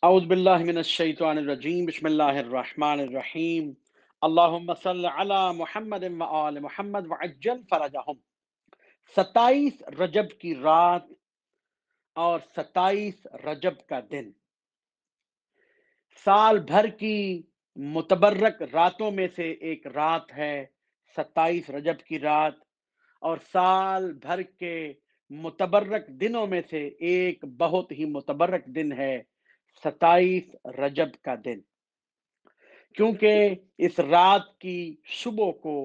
اعوذ باللہ من الشیطان الرجیم، بسم اللہ الرحمن الرحیم۔ اللہم صل علی محمد و آل محمد وعجل فرجہم۔ 27 رجب کی رات اور 27 رجب کا دن سال بھر کی متبرک راتوں میں سے ایک رات ہے 27 رجب کی رات، اور سال بھر کے متبرک دنوں میں سے ایک بہت ہی متبرک دن ہے 27 رجب کا دن، کیونکہ اس رات کی صبح کو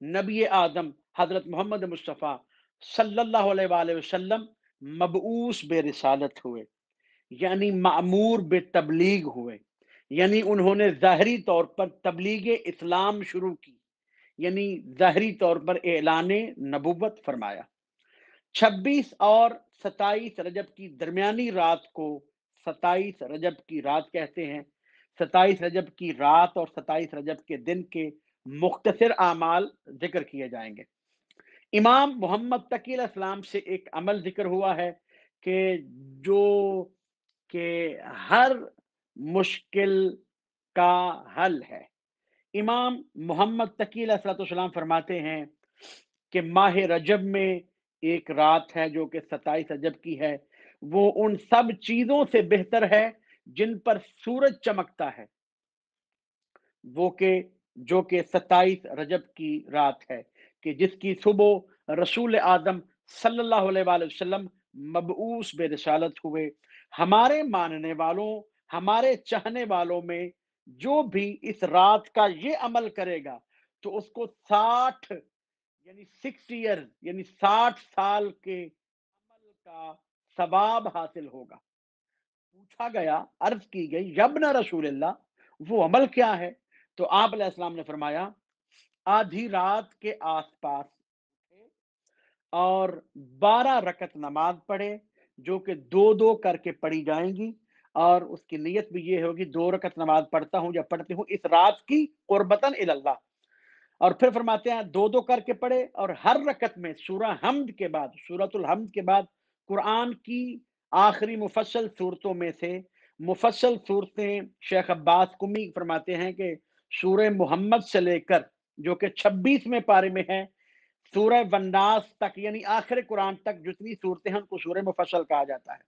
نبی اعظم حضرت محمد مصطفیٰ صلی اللہ علیہ وآلہ وسلم مبعوث بے رسالت ہوئے، یعنی مأمور بے تبلیغ ہوئے، یعنی انہوں نے ظاہری طور پر تبلیغ اسلام شروع کی، یعنی ظاہری طور پر اعلان نبوت فرمایا۔ 26 اور 27 رجب کی درمیانی رات کو 27 رجب کی رات کہتے ہیں۔ 27 رجب کی رات اور 27 رجب کے دن کے مختصر اعمال ذکر کیے جائیں گے۔ امام محمد تقی علیہ السلام سے ایک عمل ذکر ہوا ہے کہ جو کہ ہر مشکل کا حل ہے۔ امام محمد تقی علیہ السلام فرماتے ہیں کہ ماہ رجب میں ایک رات ہے جو کہ 27 رجب کی ہے، وہ ان سب چیزوں سے بہتر ہے جن پر سورج چمکتا ہے، وہ جو کہ 27 رجب کی رات ہے، کہ جس کی صبح رسول آدم صلی اللہ علیہ وآلہ وسلم مبعوث بے رسالت ہوئے۔ ہمارے ماننے والوں، ہمارے چاہنے والوں میں جو بھی اس رات کا یہ عمل کرے گا تو اس کو 60 یعنی 60 ایئر یعنی 60 سال کے عمل کا ثواب حاصل ہوگا۔ پوچھا گیا، عرض کی گئی، یبن رسول اللہ، وہ عمل کیا ہے؟ تو آپ علیہ السلام نے فرمایا، آدھی رات کے آس پاس اٹھے اور 12 رکعت نماز پڑھے، جو کہ دو دو کر کے پڑھی جائیں گی، اور اس کی نیت بھی یہ ہوگی 2 رکعت نماز پڑھتا ہوں یا پڑھتی ہوں اس رات کی قربتاً اللہ۔ اور پھر فرماتے ہیں دو دو کر کے پڑھے، اور ہر رکعت میں سورہ حمد کے بعد، سورۃ الحمد کے بعد قرآن کی آخری مفصل صورتوں میں سے مفصل صورتیں شیخ عباس کمی فرماتے ہیں کہ سورہ محمد سے لے کر جو کہ 26ویں پارے میں ہے سورہ والناس تک، یعنی آخر قرآن تک جتنی صورتیں ہیں ان کو سورہ مفصل کہا جاتا ہے۔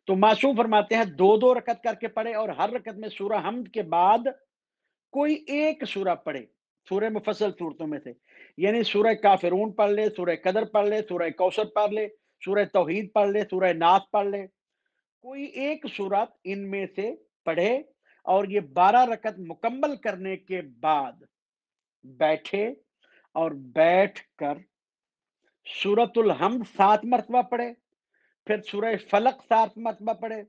تو معصوم فرماتے ہیں دو دو رکعت کر کے پڑھے، اور ہر رکعت میں سورہ حمد کے بعد کوئی ایک سورہ پڑھے سورہ مفصل صورتوں میں سے، یعنی سورہ کافرون پڑھ لے، سورہ قدر پڑھ لے، سورہ کوثر پڑھ لے، سورہ توحید پڑھ لے، سورہ ناس پڑھ لے، کوئی ایک سورت ان میں سے پڑھے، اور یہ 12 رکعت مکمل کرنے کے بعد بیٹھے اور بیٹھ کر سورۃ الحمد 7 مرتبہ پڑھے، پھر سورہ فلق 7 مرتبہ پڑھے،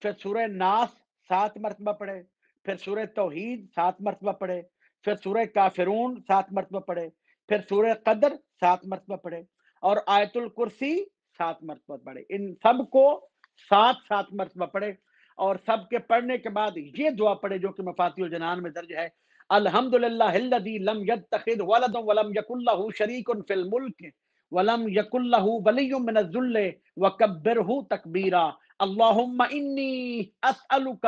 پھر سورہ ناس 7 مرتبہ پڑھے، پھر سورہ توحید 7 مرتبہ پڑھے، پھر سورہ کافرون 7 مرتبہ پڑھے، پھر سورہ قدر 7 مرتبہ پڑھے، اور آیت الکرسی 7 مرتبہ پڑھے۔ ان سب کو 7 مرتبہ پڑھے، اور سب کے پڑھنے کے بعد یہ دعا پڑھے جو کہ مفاتیح الجنان میں درج ہے، الحمدللہ الذی لم یتخذ ولدا ولم یکن لہ شریک فی الملک ولم یکن لہ ولی من الذل وکبرہ تکبیرا، اللہم انی اسألک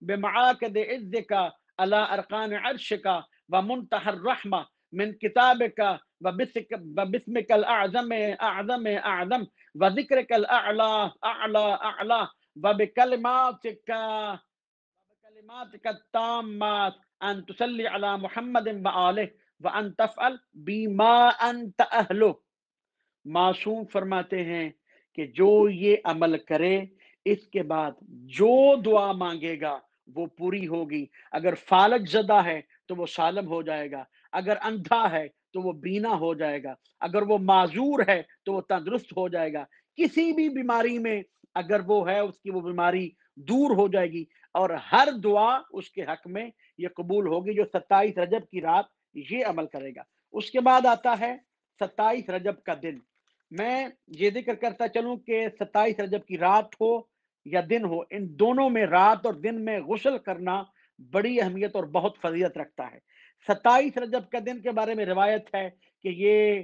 بمعاقد عزک علی ارکان عرشک ومنتہى الرحمہ من کتابک وبسمک الاعظم اعظم اعظم وذکرک الاعلی اعلی اعلی وبکلماتک التامات ان تصلی علی محمد وآلہ وان تفعل بما انت اہلہ۔ معصوم فرماتے ہیں کہ جو یہ عمل کرے اس کے بعد جو دعا مانگے گا وہ پوری ہوگی۔ اگر فالج زدہ ہے تو وہ سالم ہو جائے گا، اگر اندھا ہے تو وہ بینا ہو جائے گا، اگر وہ معذور ہے تو وہ تندرست ہو جائے گا، کسی بھی بیماری میں اگر وہ ہے اس کی وہ بیماری دور ہو جائے گی، اور ہر دعا اس کے حق میں یہ قبول ہوگی جو 27 رجب کی رات یہ عمل کرے گا۔ اس کے بعد آتا ہے 27 رجب کا دن۔ میں یہ ذکر کرتا چلوں کہ 27 رجب کی رات ہو یا دن ہو، ان دونوں میں رات اور دن میں غسل کرنا بڑی اہمیت اور بہت فضیلت رکھتا ہے۔ 27 رجب کا دن کے بارے میں روایت ہے کہ یہ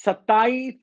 27